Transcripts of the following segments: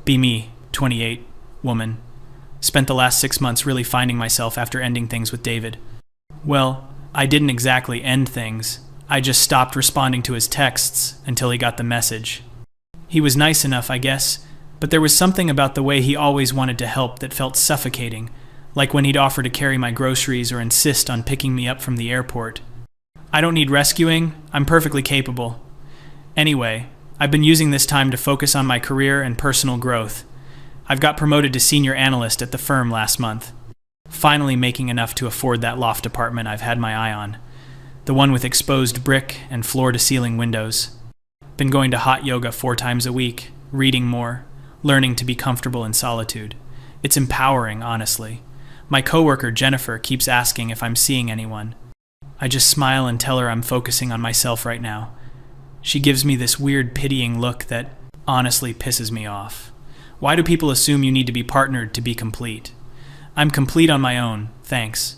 Be me, 28, woman. Spent the last 6 months really finding myself after ending things with David. Well, I didn't exactly end things. I just stopped responding to his texts until he got the message. He was nice enough, I guess, but there was something about the way he always wanted to help that felt suffocating, like when he'd offer to carry my groceries or insist on picking me up from the airport. I don't need rescuing, I'm perfectly capable. Anyway, I've been using this time to focus on my career and personal growth. I've got promoted to senior analyst at the firm last month. Finally making enough to afford that loft apartment I've had my eye on. The one with exposed brick and floor-to-ceiling windows. Been going to hot yoga 4 times a week, reading more, learning to be comfortable in solitude. It's empowering, honestly. My coworker Jennifer keeps asking if I'm seeing anyone. I just smile and tell her I'm focusing on myself right now. She gives me this weird pitying look that honestly pisses me off. Why do people assume you need to be partnered to be complete? I'm complete on my own, thanks.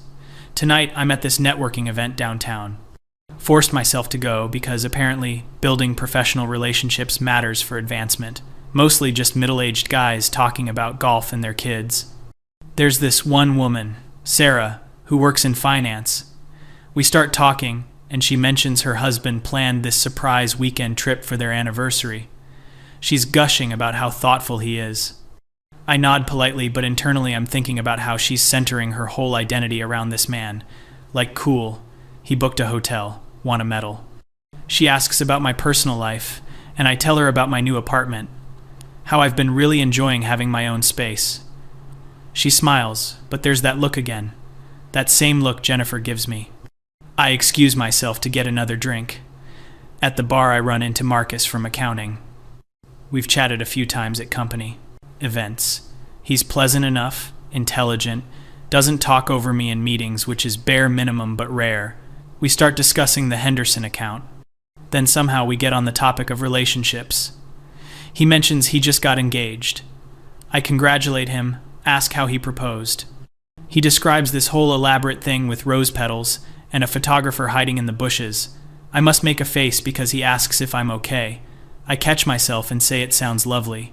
Tonight I'm at this networking event downtown. Forced myself to go because apparently building professional relationships matters for advancement. Mostly just middle-aged guys talking about golf and their kids. There's this one woman, Sarah, who works in finance. We start talking, and she mentions her husband planned this surprise weekend trip for their anniversary. She's gushing about how thoughtful he is. I nod politely, but internally I'm thinking about how she's centering her whole identity around this man. Like, cool, he booked a hotel, want a medal. She asks about my personal life, and I tell her about my new apartment. How I've been really enjoying having my own space. She smiles, but there's that look again. That same look Jennifer gives me. I excuse myself to get another drink. At the bar I run into Marcus from accounting. We've chatted a few times at company events. He's pleasant enough, intelligent, doesn't talk over me in meetings, which is bare minimum but rare. We start discussing the Henderson account. Then somehow we get on the topic of relationships. He mentions he just got engaged. I congratulate him, ask how he proposed. He describes this whole elaborate thing with rose petals and a photographer hiding in the bushes. I must make a face because he asks if I'm okay. I catch myself and say it sounds lovely.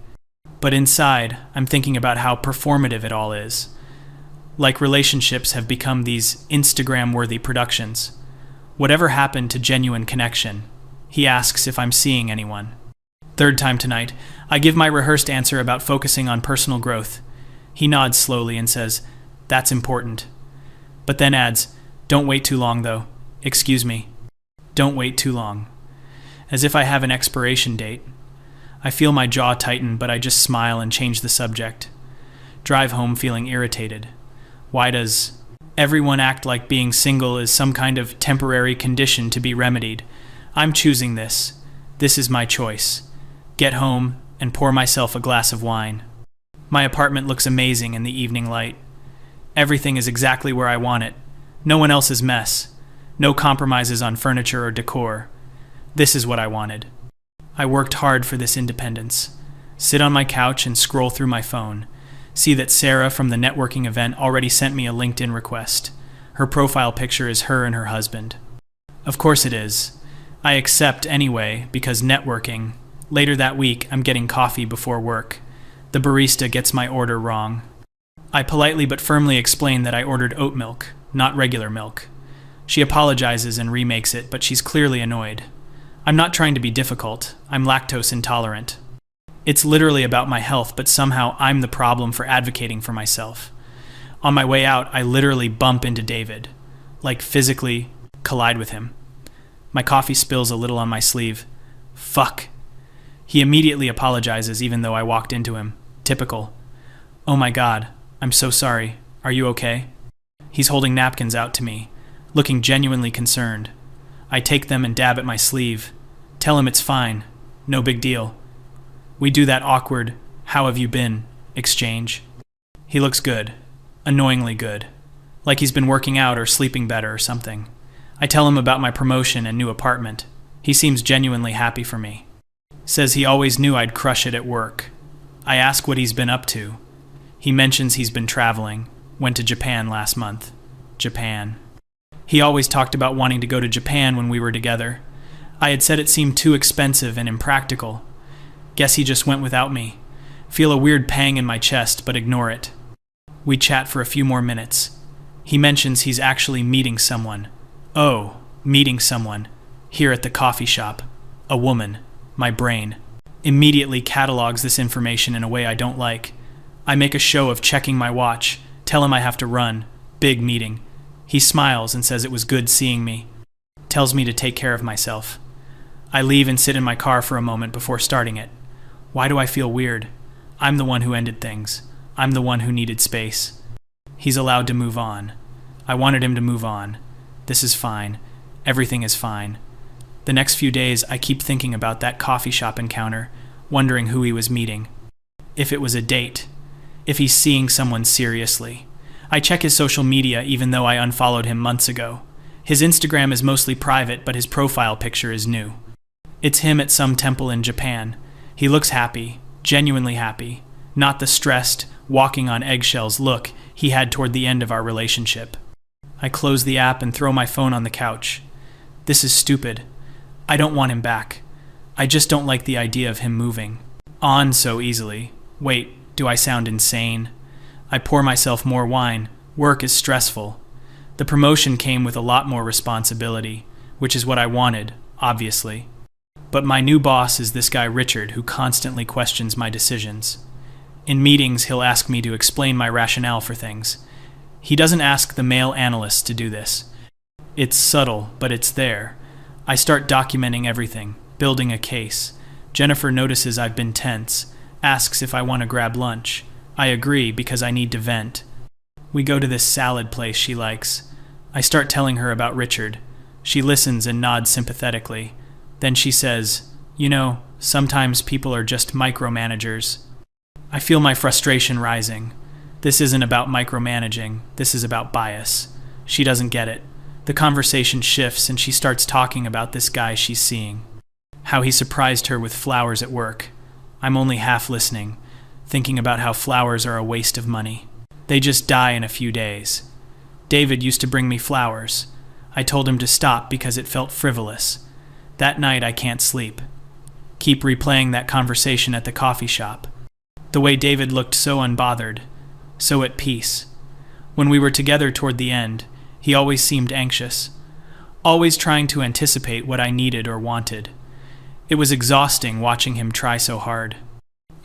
But inside, I'm thinking about how performative it all is. Like relationships have become these Instagram-worthy productions. Whatever happened to genuine connection? He asks if I'm seeing anyone. 3rd time tonight, I give my rehearsed answer about focusing on personal growth. He nods slowly and says, "That's important." But then adds, "Don't wait too long, though. Excuse me. Don't wait too long." As if I have an expiration date. I feel my jaw tighten, but I just smile and change the subject. Drive home feeling irritated. Why does everyone act like being single is some kind of temporary condition to be remedied? I'm choosing this. This is my choice. Get home and pour myself a glass of wine. My apartment looks amazing in the evening light. Everything is exactly where I want it. No one else's mess. No compromises on furniture or decor. This is what I wanted. I worked hard for this independence. Sit on my couch and scroll through my phone. See that Sarah from the networking event already sent me a LinkedIn request. Her profile picture is her and her husband. Of course it is. I accept anyway because networking. Later that week, I'm getting coffee before work. The barista gets my order wrong. I politely but firmly explain that I ordered oat milk, not regular milk. She apologizes and remakes it, but she's clearly annoyed. I'm not trying to be difficult. I'm lactose intolerant. It's literally about my health, but somehow I'm the problem for advocating for myself. On my way out, I literally bump into David. Like physically collide with him. My coffee spills a little on my sleeve. Fuck. He immediately apologizes even though I walked into him. Typical. Oh my God, I'm so sorry. Are you okay? He's holding napkins out to me, looking genuinely concerned. I take them and dab at my sleeve. Tell him it's fine. No big deal. We do that awkward, "How have you been?" exchange. He looks good. Annoyingly good. Like he's been working out or sleeping better or something. I tell him about my promotion and new apartment. He seems genuinely happy for me. Says he always knew I'd crush it at work. I ask what he's been up to. He mentions he's been traveling. Went to Japan last month. Japan. He always talked about wanting to go to Japan when we were together. I had said it seemed too expensive and impractical. Guess he just went without me. Feel a weird pang in my chest, but ignore it. We chat for a few more minutes. He mentions he's actually meeting someone. Oh, meeting someone. Here at the coffee shop. A woman. My brain immediately catalogs this information in a way I don't like. I make a show of checking my watch, tell him I have to run. Big meeting. He smiles and says it was good seeing me. Tells me to take care of myself. I leave and sit in my car for a moment before starting it. Why do I feel weird? I'm the one who ended things. I'm the one who needed space. He's allowed to move on. I wanted him to move on. This is fine. Everything is fine. The next few days, I keep thinking about that coffee shop encounter, wondering who he was meeting. If it was a date. If he's seeing someone seriously. I check his social media even though I unfollowed him months ago. His Instagram is mostly private, but his profile picture is new. It's him at some temple in Japan. He looks happy, genuinely happy, not the stressed, walking on eggshells look he had toward the end of our relationship. I close the app and throw my phone on the couch. This is stupid. I don't want him back. I just don't like the idea of him moving on so easily. Wait, do I sound insane? I pour myself more wine. Work is stressful. The promotion came with a lot more responsibility, which is what I wanted, obviously. But my new boss is this guy Richard who constantly questions my decisions. In meetings, he'll ask me to explain my rationale for things. He doesn't ask the male analysts to do this. It's subtle, but it's there. I start documenting everything, building a case. Jennifer notices I've been tense, asks if I want to grab lunch. I agree because I need to vent. We go to this salad place she likes. I start telling her about Richard. She listens and nods sympathetically. Then she says, "You know, sometimes people are just micromanagers." I feel my frustration rising. This isn't about micromanaging. This is about bias. She doesn't get it. The conversation shifts and she starts talking about this guy she's seeing. How he surprised her with flowers at work. I'm only half listening, thinking about how flowers are a waste of money. They just die in a few days. David used to bring me flowers. I told him to stop because it felt frivolous. That night I can't sleep. Keep replaying that conversation at the coffee shop. The way David looked so unbothered, so at peace. When we were together toward the end, he always seemed anxious, always trying to anticipate what I needed or wanted. It was exhausting watching him try so hard.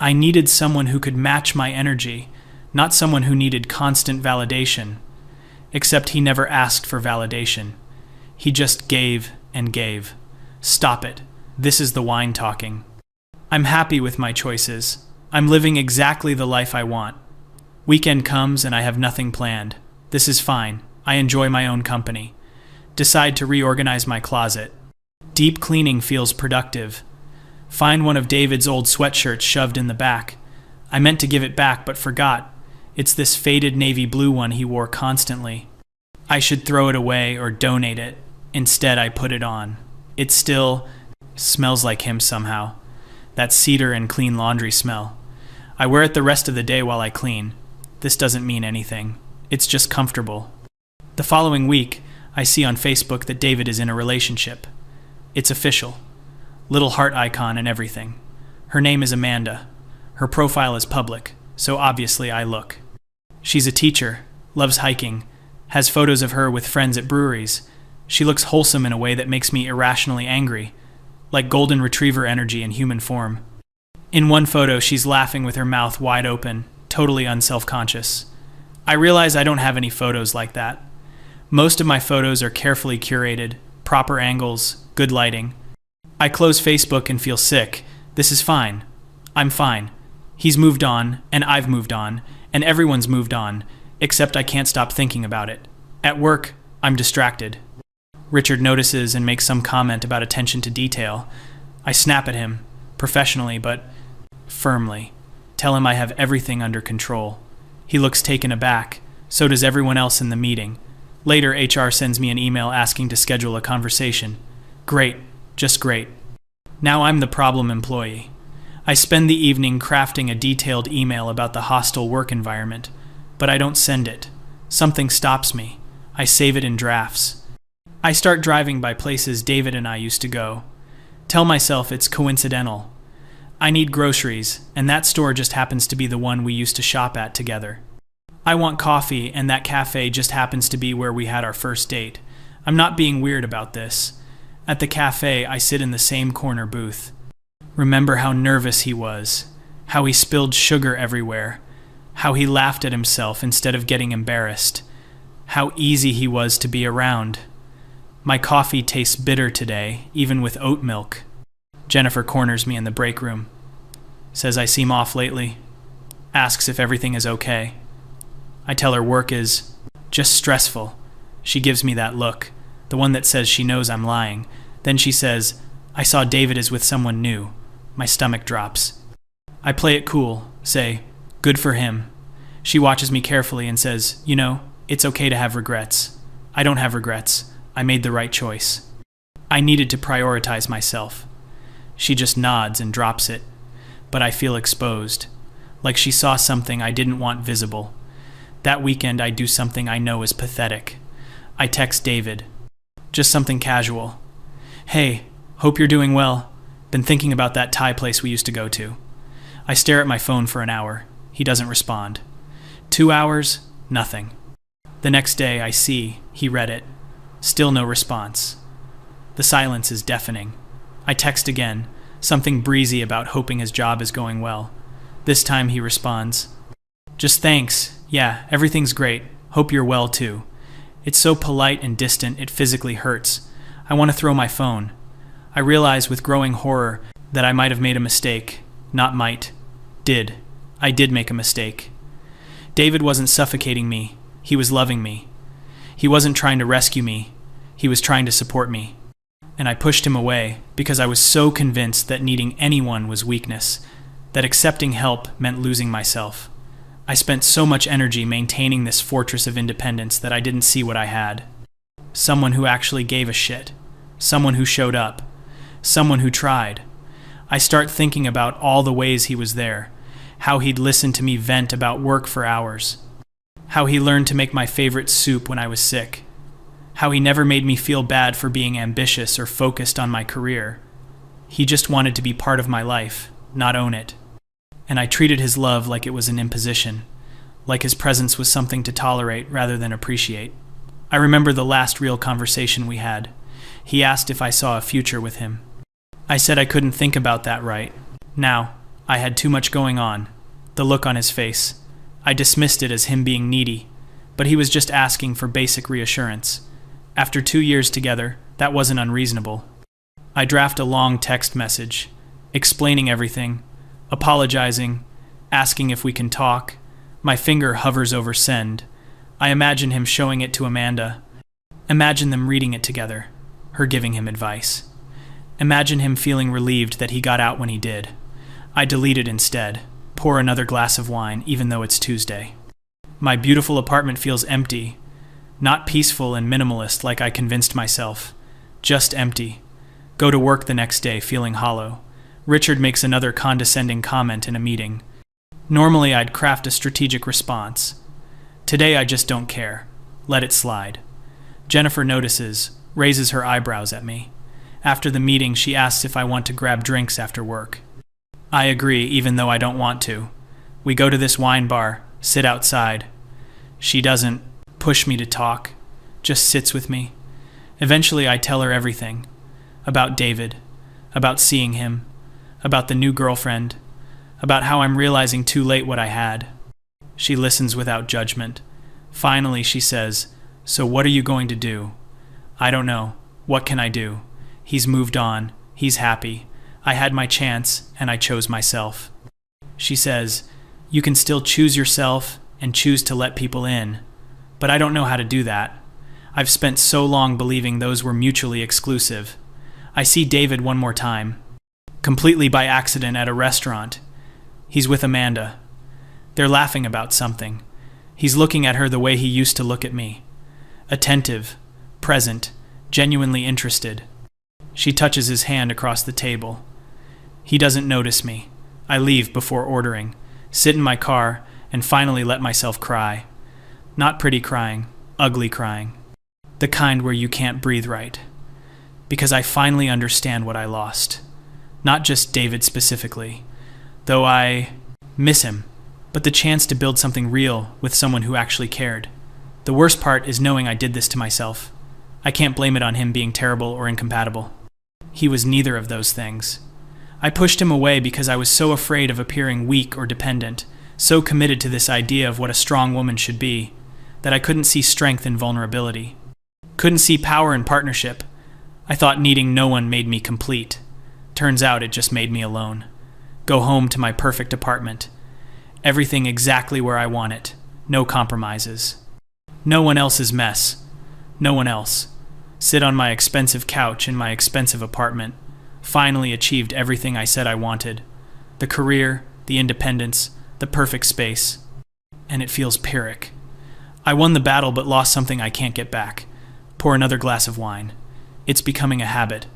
I needed someone who could match my energy, not someone who needed constant validation. Except he never asked for validation. He just gave and gave. Stop it. This is the wine talking. I'm happy with my choices. I'm living exactly the life I want. Weekend comes and I have nothing planned. This is fine. I enjoy my own company. Decide to reorganize my closet. Deep cleaning feels productive. Find one of David's old sweatshirts shoved in the back. I meant to give it back but forgot. It's this faded navy blue one he wore constantly. I should throw it away or donate it. Instead, I put it on. It still smells like him somehow. That cedar and clean laundry smell. I wear it the rest of the day while I clean. This doesn't mean anything. It's just comfortable. The following week, I see on Facebook that David is in a relationship. It's official. Little heart icon and everything. Her name is Amanda. Her profile is public, so obviously I look. She's a teacher, loves hiking, has photos of her with friends at breweries. She looks wholesome in a way that makes me irrationally angry, like golden retriever energy in human form. In one photo, she's laughing with her mouth wide open, totally unself-conscious. I realize I don't have any photos like that. Most of my photos are carefully curated, proper angles, good lighting. I close Facebook and feel sick. This is fine. I'm fine. He's moved on, and I've moved on, and everyone's moved on, except I can't stop thinking about it. At work, I'm distracted. Richard notices and makes some comment about attention to detail. I snap at him, professionally but firmly. Tell him I have everything under control. He looks taken aback. So does everyone else in the meeting. Later, HR sends me an email asking to schedule a conversation. Great, just great. Now I'm the problem employee. I spend the evening crafting a detailed email about the hostile work environment, but I don't send it. Something stops me. I save it in drafts. I start driving by places David and I used to go. Tell myself it's coincidental. I need groceries, and that store just happens to be the one we used to shop at together. I want coffee, and that cafe just happens to be where we had our first date. I'm not being weird about this. At the cafe, I sit in the same corner booth. Remember how nervous he was, how he spilled sugar everywhere, how he laughed at himself instead of getting embarrassed, how easy he was to be around. My coffee tastes bitter today, even with oat milk. Jennifer corners me in the break room. Says I seem off lately. Asks if everything is okay. I tell her work is just stressful. She gives me that look, the one that says she knows I'm lying. Then she says, I saw David is with someone new. My stomach drops. I play it cool, say, good for him. She watches me carefully and says, you know, it's okay to have regrets. I don't have regrets. I made the right choice. I needed to prioritize myself. She just nods and drops it, but I feel exposed, like she saw something I didn't want visible. That weekend I do something I know is pathetic. I text David. Just something casual. Hey, hope you're doing well. Been thinking about that Thai place we used to go to. I stare at my phone for an hour. He doesn't respond. 2 hours, nothing. The next day I see he read it. Still no response. The silence is deafening. I text again, something breezy about hoping his job is going well. This time he responds. Just thanks. Yeah, everything's great. Hope you're well too. It's so polite and distant it physically hurts. I want to throw my phone. I realize with growing horror that I might have made a mistake. Not might. Did. I did make a mistake. David wasn't suffocating me. He was loving me. He wasn't trying to rescue me. He was trying to support me. And I pushed him away because I was so convinced that needing anyone was weakness, that accepting help meant losing myself. I spent so much energy maintaining this fortress of independence that I didn't see what I had. Someone who actually gave a shit. Someone who showed up. Someone who tried. I start thinking about all the ways he was there, how he'd listen to me vent about work for hours, how he learned to make my favorite soup when I was sick, how he never made me feel bad for being ambitious or focused on my career. He just wanted to be part of my life, not own it. And I treated his love like it was an imposition, like his presence was something to tolerate rather than appreciate. I remember the last real conversation we had. He asked if I saw a future with him. I said I couldn't think about that right now. I had too much going on. The look on his face. I dismissed it as him being needy, but he was just asking for basic reassurance. After 2 years together, that wasn't unreasonable. I draft a long text message, explaining everything, apologizing, asking if we can talk. My finger hovers over send. I imagine him showing it to Amanda. Imagine them reading it together, her giving him advice. Imagine him feeling relieved that he got out when he did. I delete it instead, pour another glass of wine even though it's Tuesday. My beautiful apartment feels empty, not peaceful and minimalist like I convinced myself, just empty. Go to work the next day feeling hollow. Richard makes another condescending comment in a meeting. Normally I'd craft a strategic response. Today I just don't care. Let it slide. Jennifer notices, raises her eyebrows at me. After the meeting she asks if I want to grab drinks after work. I agree even though I don't want to. We go to this wine bar, sit outside. She doesn't push me to talk, just sits with me. Eventually I tell her everything. About David, about seeing him, about the new girlfriend, about how I'm realizing too late what I had. She listens without judgment. Finally she says, "So what are you going to do?" I don't know. What can I do? He's moved on. He's happy. I had my chance, and I chose myself. She says, "You can still choose yourself and choose to let people in. But I don't know how to do that. I've spent so long believing those were mutually exclusive." I see David one more time, completely by accident at a restaurant. He's with Amanda. They're laughing about something. He's looking at her the way he used to look at me. Attentive, present, genuinely interested. She touches his hand across the table. He doesn't notice me. I leave before ordering, sit in my car, and finally let myself cry. Not pretty crying, ugly crying. The kind where you can't breathe right. Because I finally understand what I lost. Not just David specifically, though I miss him, but the chance to build something real with someone who actually cared. The worst part is knowing I did this to myself. I can't blame it on him being terrible or incompatible. He was neither of those things. I pushed him away because I was so afraid of appearing weak or dependent, so committed to this idea of what a strong woman should be, that I couldn't see strength in vulnerability. Couldn't see power in partnership. I thought needing no one made me complete. Turns out it just made me alone. Go home to my perfect apartment. Everything exactly where I want it. No compromises. No one else's mess. No one else. Sit on my expensive couch in my expensive apartment. Finally achieved everything I said I wanted. The career, the independence, the perfect space. And it feels Pyrrhic. I won the battle but lost something I can't get back. Pour another glass of wine. It's becoming a habit.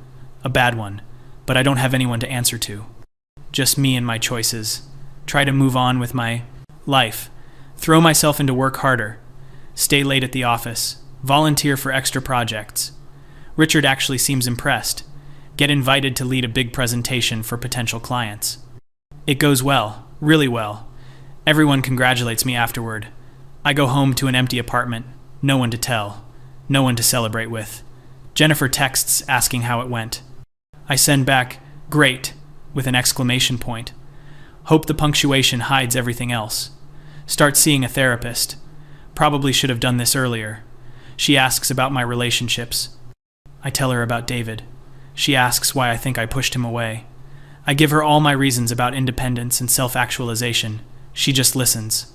A bad one. But I don't have anyone to answer to. Just me and my choices. Try to move on with my life. Throw myself into work harder. Stay late at the office. Volunteer for extra projects. Richard actually seems impressed. Get invited to lead a big presentation for potential clients. It goes well, really well. Everyone congratulates me afterward. I go home to an empty apartment. No one to tell. No one to celebrate with. Jennifer texts asking how it went. I send back, "Great," with an exclamation point. Hope the punctuation hides everything else. Start seeing a therapist. Probably should have done this earlier. She asks about my relationships. I tell her about David. She asks why I think I pushed him away. I give her all my reasons about independence and self-actualization. She just listens.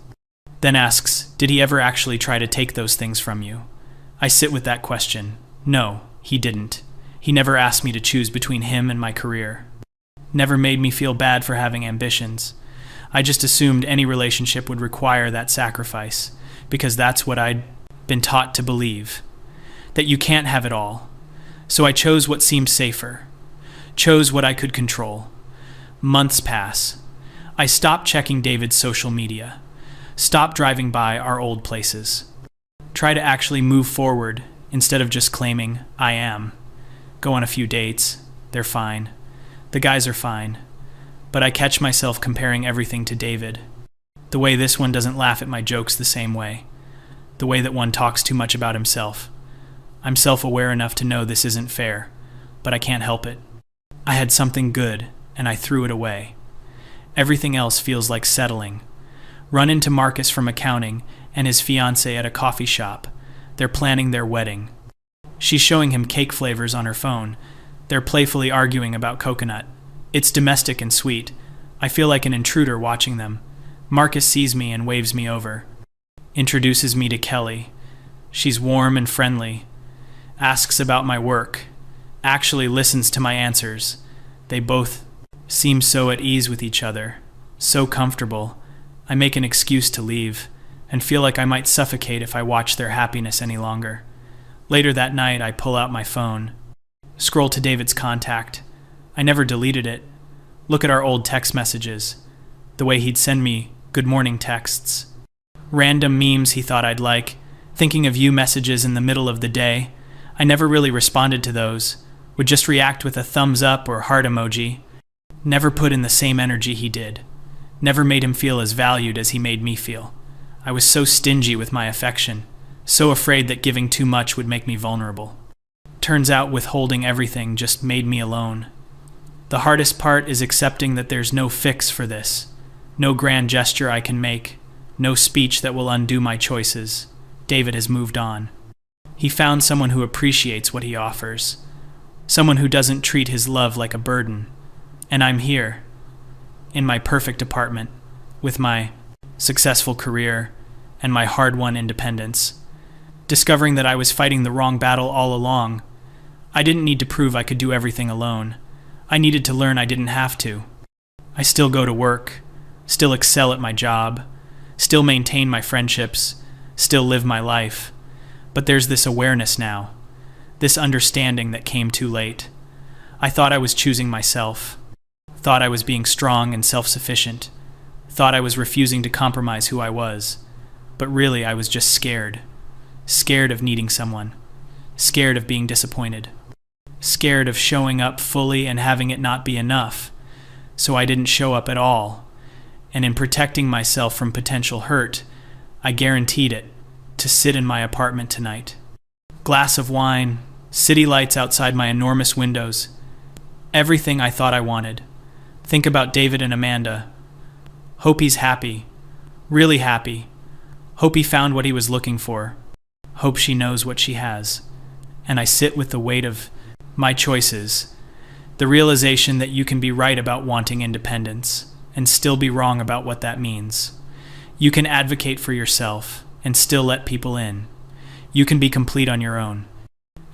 Then asks, did he ever actually try to take those things from you? I sit with that question. No, he didn't. He never asked me to choose between him and my career. Never made me feel bad for having ambitions. I just assumed any relationship would require that sacrifice, because that's what I'd been taught to believe. That you can't have it all. So I chose what seemed safer. Chose what I could control. Months pass. I stop checking David's social media. Stop driving by our old places. Try to actually move forward instead of just claiming, I am. Go on a few dates. They're fine. The guys are fine. But I catch myself comparing everything to David. The way this one doesn't laugh at my jokes the same way. The way that one talks too much about himself. I'm self-aware enough to know this isn't fair, but I can't help it. I had something good, and I threw it away. Everything else feels like settling. Run into Marcus from accounting and his fiancée at a coffee shop. They're planning their wedding. She's showing him cake flavors on her phone. They're playfully arguing about coconut. It's domestic and sweet. I feel like an intruder watching them. Marcus sees me and waves me over. Introduces me to Kelly. She's warm and friendly. Asks about my work. Actually listens to my answers. They both seem so at ease with each other. So comfortable. I make an excuse to leave, and feel like I might suffocate if I watch their happiness any longer. Later that night, I pull out my phone. Scroll to David's contact. I never deleted it. Look at our old text messages. The way he'd send me good morning texts. Random memes he thought I'd like. Thinking of you messages in the middle of the day. I never really responded to those. Would just react with a thumbs up or heart emoji. Never put in the same energy he did. Never made him feel as valued as he made me feel. I was so stingy with my affection. So afraid that giving too much would make me vulnerable. Turns out withholding everything just made me alone. The hardest part is accepting that there's no fix for this. No grand gesture I can make. No speech that will undo my choices. David has moved on. He found someone who appreciates what he offers. Someone who doesn't treat his love like a burden. And I'm here, in my perfect apartment, with my successful career and my hard-won independence. Discovering that I was fighting the wrong battle all along. I didn't need to prove I could do everything alone. I needed to learn I didn't have to. I still go to work, still excel at my job, still maintain my friendships, still live my life. But there's this awareness now, this understanding that came too late. I thought I was choosing myself, thought I was being strong and self-sufficient, thought I was refusing to compromise who I was, but really I was just scared. Scared of needing someone, scared of being disappointed, scared of showing up fully and having it not be enough, so I didn't show up at all. And in protecting myself from potential hurt, I guaranteed it to sit in my apartment tonight. Glass of wine, city lights outside my enormous windows. Everything I thought I wanted. Think about David and Amanda. Hope he's happy. Really happy. Hope he found what he was looking for. Hope she knows what she has. And I sit with the weight of my choices. The realization that you can be right about wanting independence and still be wrong about what that means. You can advocate for yourself and still let people in. You can be complete on your own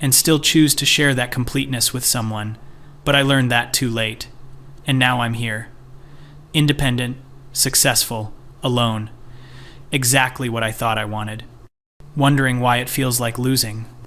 and still choose to share that completeness with someone. But I learned that too late. And now I'm here. Independent, successful, alone. Exactly what I thought I wanted. Wondering why it feels like losing.